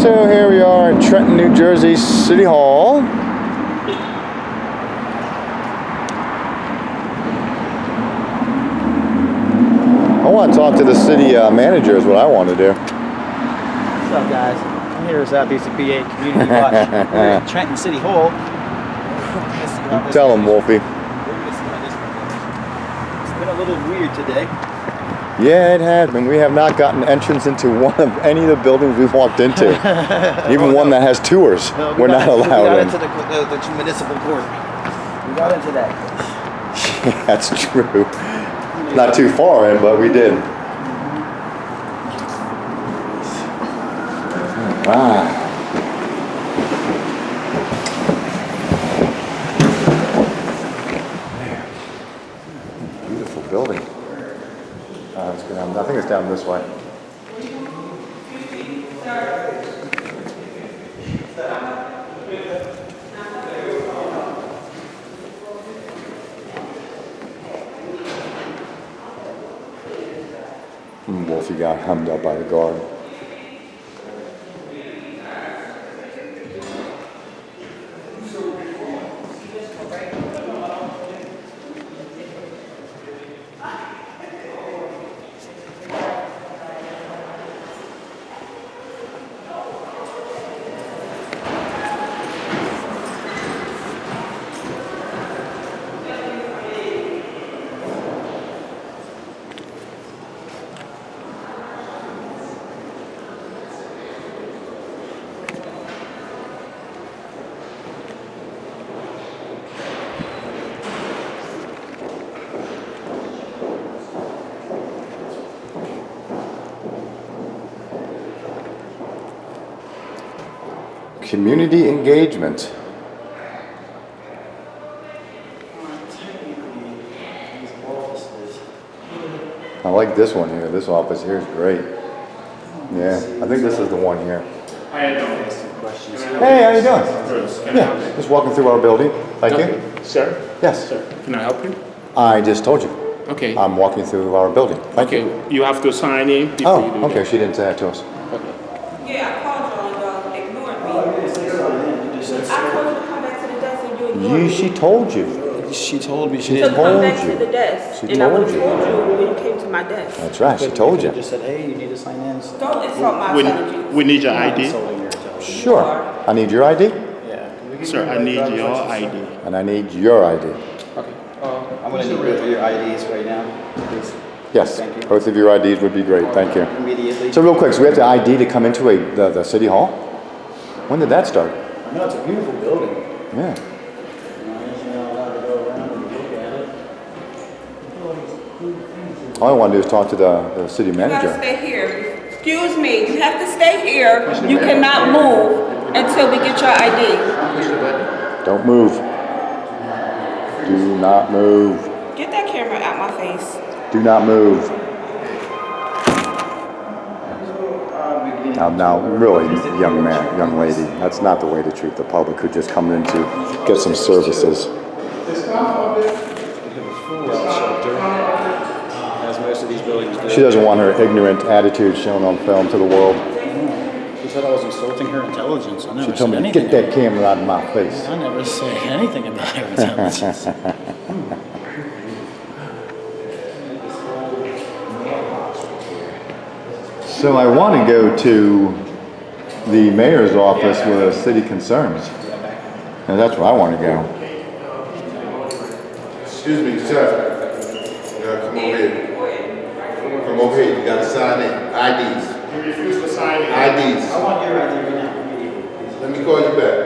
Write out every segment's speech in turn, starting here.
So here we are in Trenton, New Jersey City Hall. I want to talk to the city manager is what I want to do. What's up, guys? I'm here at Southeast PA Community Watch. We're at Trenton City Hall. Tell him, Wolfie. It's been a little weird today. Yeah, it has been. We have not gotten entrance into one of any of the buildings we've walked into. Even one that has tours. We're not allowed in. We got into the municipal court. We got into that. Yeah, that's true. Not too far in, but we did. Wow. Beautiful building. It's good. I think it's down this way. Wolfie got hemmed up by the guard. Community engagement. I like this one here. This office here is great. Yeah, I think this is the one here. I have some questions. Hey, how you doing? Yeah, just walking through our building. Thank you. Sir? Yes. Sir, can I help you? I just told you. Okay. I'm walking through our building. Thank you. Okay, you have to sign in before you do Oh, okay. that. She didn't say that to us. Okay. Yeah, I called you and y'all ignored me. I told you to come back to the desk and you ignored me. She told you. She told me she To didn't. come back you. to the desk. She And I would told have you. told you when you came to my desk. That's right. She told You you. just said, hey, you need to sign in. Don't insult my intelligence. We need your I'm not ID. insulting your intelligence. Sure. I need your ID, Yeah. Can we give Sir, you I your need driver's your license? ID. and I need your ID. Okay. I'm going to need both of your IDs right now, please. Yes. Thank you. Both of your IDs would be great. Thank you. Immediately. So real quick, so we have the ID to come into the city hall? When did that start? I know it's a beautiful building. Yeah. You know, you're not allowed to go around and look at it. All I want to do is talk to the city You gotta manager. stay here. Excuse me, you have to stay here. You cannot move until we get your ID. Don't move. Do not move. Get that camera out my face. Do not move. Now, really, young man, young lady, that's not the way to treat the public who just come in to get some services. We have a full well shelter, as most of these buildings do. She doesn't want her ignorant attitude shown on film to the world. She said I was insulting her intelligence. I never She said told me, anything. get that camera out of my face. I never said anything about her intelligence. So I want to go to the mayor's office with city concerns. And that's where I want to go. Excuse me, sir. You gotta come over here. Come over here, you gotta sign in. IDs. You refuse to sign in. IDs. I want your ID right now. Let me call you back.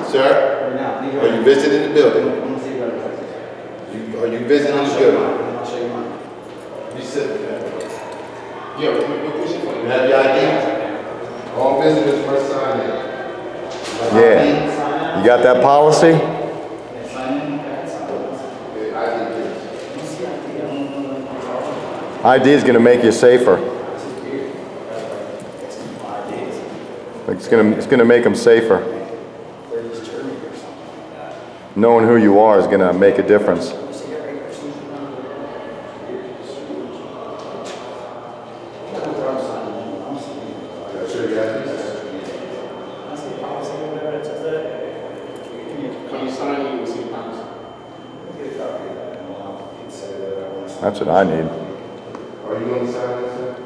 Sir, Right now. Leave are you visiting the building? I'm gonna see your driver's license. Are you visiting I'll the show you building? mine. I'll show you mine. You sit there. Yeah, we're pushing for You you. have your IDs? All visitors must sign in. Yeah. You got that policy? Yeah, sign in. Okay, sign in. ID is going to make you safer. It's going to make them safer. Knowing who you are is going to make a difference. That's what I need. Are you gonna sign this, sir?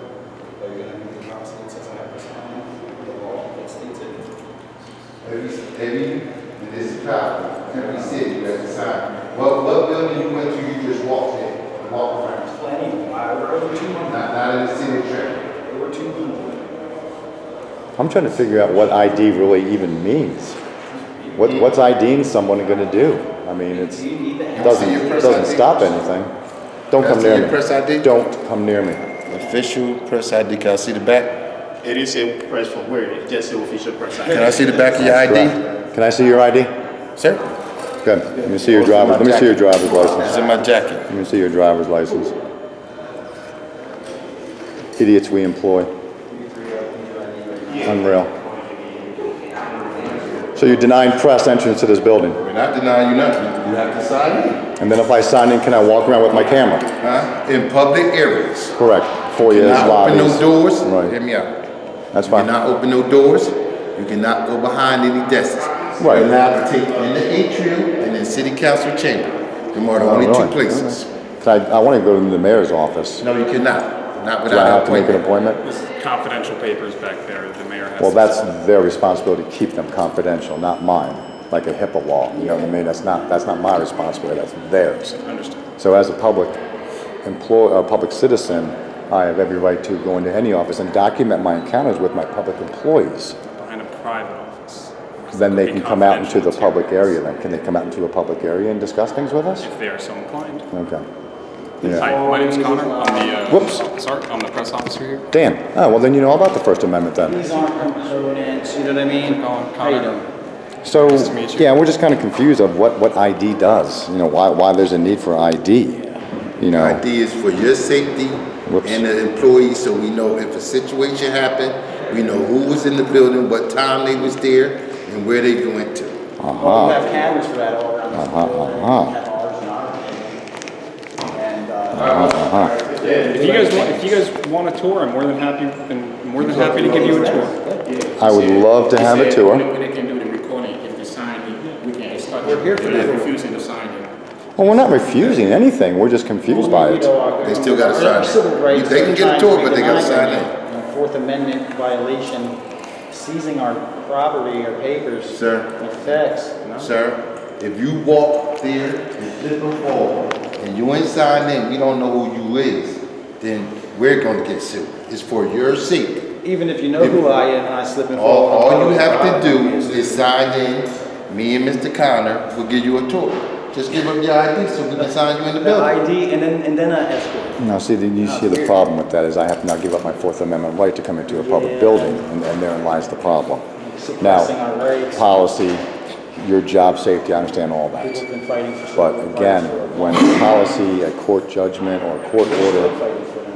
Every municipality, every city, you have to sign. What building you went to, you just walked in, walked around? Plenty. Over 200. Not in the city of Trenton. Over 200. I'm trying to figure out what ID really even means. What's IDing someone going to do? I mean, it doesn't stop anything. Don't come near me. Press ID? Don't come near me. Official press ID, can I see the back? It is a press for where? It's just the official press. Can I see the back of your ID? Correct. Can I see your ID? Sir? Good. Let me see your driver's. Let me see your driver's It's license. in my jacket. Let me see your driver's license. Idiots we employ. Unreal. So you're denying press entrance to this building. We're not denying you nothing. You have to sign in. And then if I sign in, can I walk around with my camera? Huh? In public areas. Correct. You Foyers, cannot open lobbies. no doors. Right. Hear me out. That's You fine. cannot open no doors. You cannot go behind any desks. Right. You're allowed to take in the atrium and in city council chamber. Them are the only really? two places. I want to go to the mayor's office. No, you cannot. Not Do I without have to make an appointment. appointment? There's confidential papers back there the mayor has. Well, to that's sign. their responsibility to keep them confidential, not mine. Like a HIPAA law, you know what I mean? That's not my responsibility, that's theirs. Understood. So as a public public citizen, I have every right to go into any office and document my encounters with my public employees. Behind a private office. Then they can come out into the Confidential public area then. Can they come out into a public area and discuss things with us? If they are so inclined. Okay. Yeah. Hi, my name's Connor. I'm the Whoops. Sorry, I'm the press officer here. Dan, oh, well then you know all about the First Amendment then. These aren't components, you know what I mean? How you doing? So, Nice to meet you. yeah, we're just kind of confused of what ID does. You know, why there's a need for ID. You know, ID is for your safety Whoops. and the employees, so we know if a situation happened, we know who was in the building, what time they was there, and where they went to. Well, we have cameras for that all around the school. uh-huh. We have ours and ours. And, If you guys want a tour, I'm more than happy to give you a tour. I would love to have a tour. When they can do the recording, if they sign, we can start. We're here for They're that. refusing to sign it. Well, we're not refusing anything. We're just confused by it. They still gotta sign in. Civil rights. They can get a tour, but they gotta sign in. in. Fourth Amendment violation, seizing our property, our papers. Sir. Effects. Sir, if you walk there and slip and fall, and you ain't signed in, we don't know who you is, then we're gonna get sued. It's for your safety. Even if you know who I am and I slip and fall. All you have to do is sign in. Me and Mr. Connor will give you a tour. Just give up your ID so we can sign you in the The building. ID and then an escort. Now, see, you see the problem with that is I have to now give up my Fourth Amendment right to come into a public building, and therein lies the problem. Suppressing our Now, rights. policy, your job safety, I understand all that. People have been fighting for But civil again, rights for a when long a policy, a court judgment, or a court order time. Fighting for them.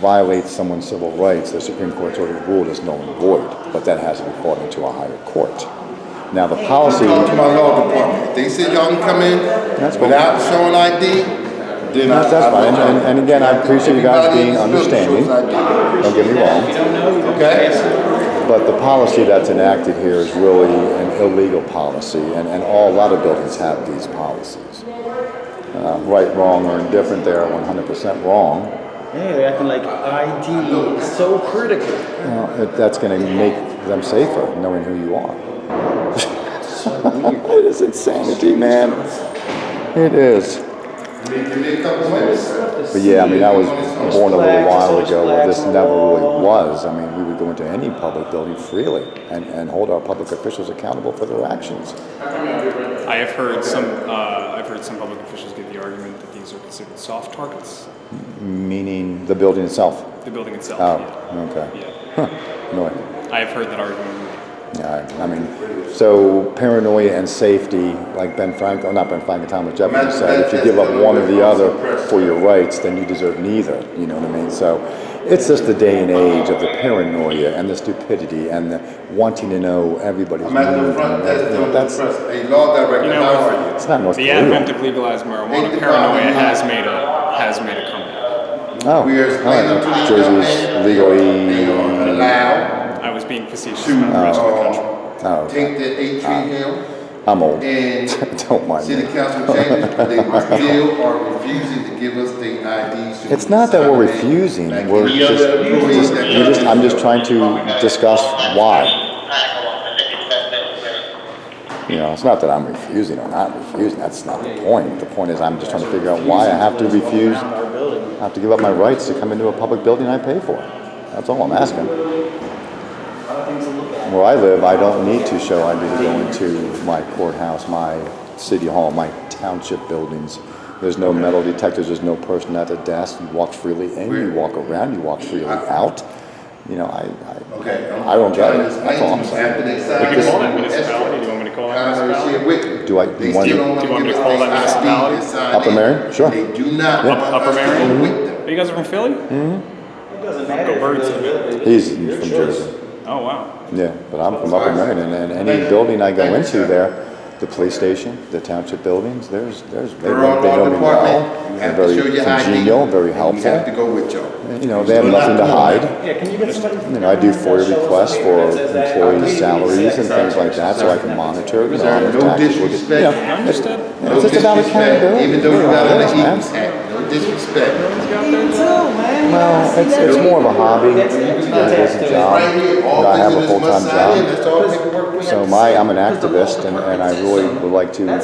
violates someone's civil rights, the Supreme Court's already ruled is null and void, but that has to be fought into a higher court. Now, the policy, Talk to my law department. If they say y'all can come in cool. without showing ID, then That's fine. And again, I appreciate you guys being understanding. Don't get me wrong. If you don't know, you don't Okay. ask them. But the policy that's enacted here is really an illegal policy, and a lot of buildings have these policies. Right, wrong, or indifferent, they are 100% wrong. Yeah, they're acting like ID is so critical. That's going to make them safer, knowing who you are. It is insanity, man. It is. But yeah, I mean, I was born a little while ago where this never really was. I mean, we would go into any public building freely and hold our public officials accountable for their actions. I have heard some public officials give the argument that these are considered soft targets. Meaning the building itself. The building itself. Oh, okay. Yeah. Annoying. I have heard that argument. Yeah, I mean, so paranoia and safety, like Thomas Jefferson said, if you give up one or the other for your rights, then you deserve neither. You know what I mean? So it's just the day and age of the paranoia and the stupidity and the wanting to know everybody's I'm at the movement. front desk doing the That's press. Hey, law director, You know, how are you? it's not North The Korea. advent of legalized marijuana, paranoia has made a comeback. Oh, We are all explaining right. to these young Jersey's men legally. they are allowed I was being facetious about the rest of the country. Oh, okay. take the atrium I'm old. And Don't mind city me. council changes, but they still are refusing to give us the IDs. so It's we not can that we're sign in. refusing, Like we're any other employees that come in. I'm just trying to discuss why. You know, it's not that I'm refusing or not refusing, that's not the point. The point is I'm just trying to figure out why I have to refuse, I have to give up my rights to come into a public building I pay for. That's all I'm asking. Where I live, I don't need to show ID to go into my courthouse, my city hall, my township buildings. There's no metal detectors, there's no person at the desk. You walk freely in, you walk around, you walk freely out. You know, I don't get it. That's all I'm saying. After they We sign can this, call that municipality. Do you want me to call that Congress municipality? here with me. Do I- They you want- still don't Do you want want me to to give call us that their ID municipality? and sign Upper in. Marion? Sure. They do not Yep, want Upper us to Marion. go with them. Are you guys are from Philly? Go Birds. He's from Jersey. Oh, wow. Yeah, but I'm from Upper Marion, and any building I go into there, the police station, the township buildings, they We're on know law me department. well. You They're have to show very your ID. congenial, very and You have to helpful. go with y'all. You know, they have nothing to hide. Yeah, can you get somebody? You know, I do FOIA requests for employees' salaries and things like that, so I can monitor, you know, how much No taxes we get. disrespect. You know, Understood. it's just about accountability. Even though you're not on the That's man. Eagles hat, no disrespect. Well, it's more of a hobby. It's a job. Right here, all I have a visitors must full-time sign in, job. that's all paperwork we have So to sign. I'm an activist, and I really would like to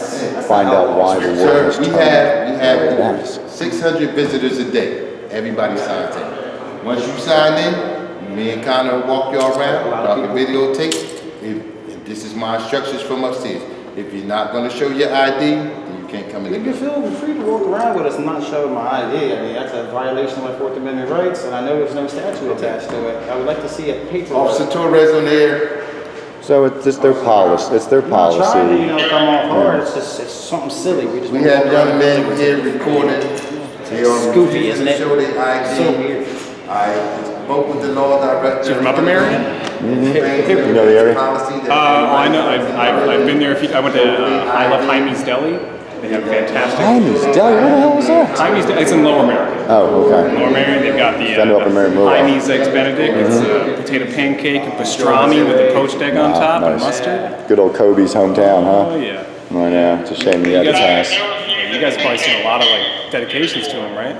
find out why the world Sir, has we turned the way it have has. 600 visitors a day. Everybody signs in. Once you sign in, me and Connor walk you all around, y'all can videotape. If this is my instructions from upstairs. If you're not gonna show your ID, then you can't come in the You can building. feel free to walk around with us and not show my ID. I mean, that's a violation of my Fourth Amendment rights, and I know there's no statute attached to it. I would like to see a paper. Officer Torres on there. So it's just their policy, it's their I'm not trying to, policy. come off hard. It's just, it's something silly. We just We wanna have walk around young the men building. here recording. They are Goofy, isn't it? Show their ID. So weird. I spoke with the law director. You from Upper Marion? You know the area? I know. I've been there a few. I went to I love Jaime's Deli. They have fantastic. Jaime's Deli, where the hell is that? Jaime's Deli. It's in Lower Marion. Oh, okay. Lower Marion. They've got the Send to Upper Marion, move on. Jaime's Eggs Benedict. It's a potato pancake and pastrami with a poached egg on top and Nice. mustard. Good old Kobe's hometown, Oh huh? yeah. I know, it's a shame he had to pass. You guys have probably seen a lot of like dedications to him, right?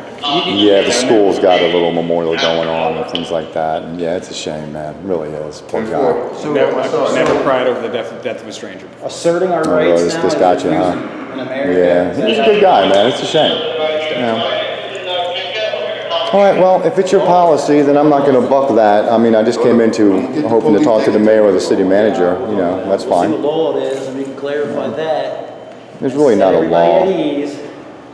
Yeah, the school's got a little memorial going on and things like that, and yeah, it's a shame, man, it really is, poor guy. I've never cried over the death of a stranger. Asserting our really, rights this- now this is got you, huh? refusing in America. Yeah, he's a good guy, man, it's a shame. Yeah. All right, well, if it's your policy, then I'm not gonna buck that. I mean, I just came into hoping to talk to the mayor or the city manager, you know, that's See what fine. law it is, and we can clarify that. There's really not a Set everybody law, at ease,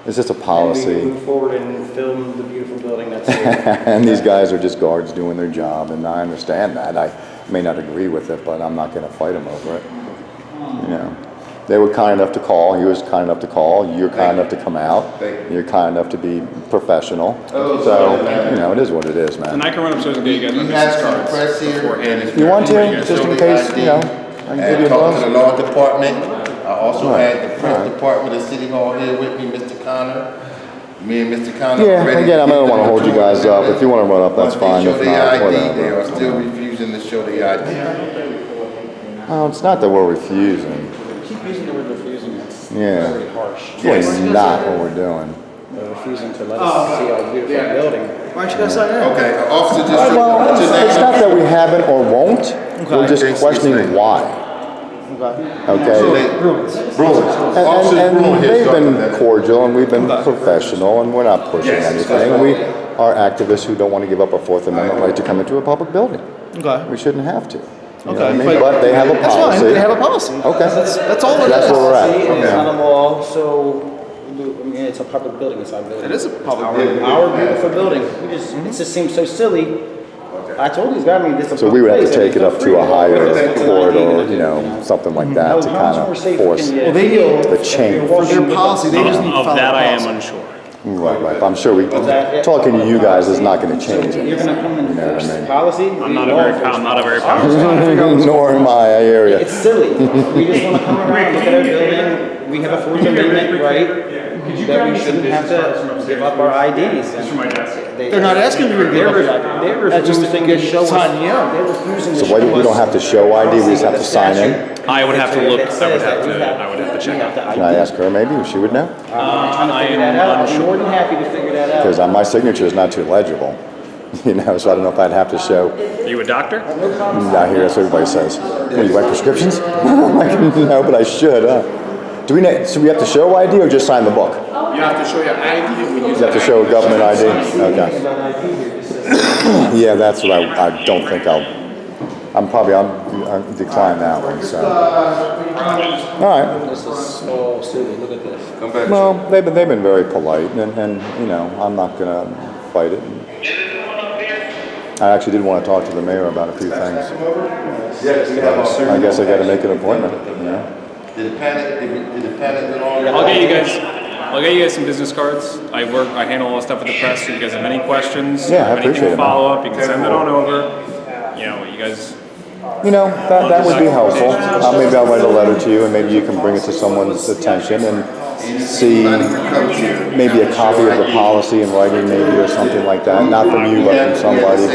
it's just a and we policy. can move forward and film the beautiful building that's here. And these guys are just guards doing their job, and I understand that. I may not agree with it, but I'm not gonna fight them over it. You know, they were kind enough to call, he was kind enough to call, you're kind enough to come out, you're kind enough to be professional. So, you know, it is what it is, And man. I can run upstairs and get you guys We my have business some cards press here. beforehand. and You want to, if just in show case, their you know, ID, I can give and you a talk to the buzz. law department. I also Right. had the press department of City Hall here with me, Mr. Connor. Me and Mr. Connor. Yeah, ready again, to I don't get wanna them hold you to guys up. If you wanna run up, that's fine. Once they If show not, their ID, whatever. they are still refusing to show their ID. Oh, it's not that we're refusing. Keep using the word refusing, it's Yeah. very harsh. It's not what we're doing. They're refusing to let us see our beautiful building. Why don't you guys sign in? Okay, officer, just. Well, what's your it's name? not that we haven't or won't, we're just questioning why, okay? Bruins. And they've been cordial and we've been professional and we're not pushing anything. We are activists who don't want to give up our Fourth Amendment right to come into a public building. Okay. We shouldn't have to. You know what I Okay, mean? But they have a That's fine, policy. they have a policy. Okay. That's all it That's is. where we're See, and at. it's not a law, so, I mean, it's a public building, it's our building. It is a public Our- building. Our beautiful building, we just, it just seems so silly. I told these guys, I mean, this is a So we would have to public take it place, up to a it's higher free. court or, you know, something like that to How kind much more of safe force. can you Well, they- feel the if change. you're For walking their with policy, us? they just need to Of follow that, the I am policy. unsure. Right. I'm sure that- talking to you guys is not going to change You're anything. gonna come and You know what enforce I mean? policy? I'm not a very powerful. Nor am I hear you. It's silly. We just wanna come around, look at our building, we have a Fourth Amendment right, that we shouldn't have to give up our IDs. It's from my desk. They're not asking you to give up your ID. They're refusing to show us. Sign you up. They're refusing to So show why do we us- don't have to show ID, we just have to sign in? I would have to look. That says that we I would have to check out. Can I ask her maybe, she would know? I'm trying to I figure am that out. I'm unsure. more than happy to figure that out. Because my signature is not too legible, you know, so I don't know if I'd have to show. Are you a doctor? I hear that's what everybody says. What, you write prescriptions? I'm like, no, but I should, huh? So we have to show ID or just sign the book? You have to show your ID when you You have to show a government ID? Okay. Yeah, that's what I don't think I'll decline that one, so. All right. This is small city. Look at this. Come back. Well, they've been very polite, and you know, I'm not gonna fight it. I actually did want to talk to the mayor about a few things. Yes, we have our I guess I got to make an appointment, you know? Did the panic belong? I'll get you guys some business cards. I handle all the stuff with the press. So if you guys have any questions, Yeah, I anything appreciate to it, man. follow up, you can send it on over. You know, you guys. You know, that would be helpful. Maybe I'll write a letter to you, and maybe you can bring it to someone's attention and see maybe a copy of the policy in writing, maybe, or something like that. Not from you, but from somebody.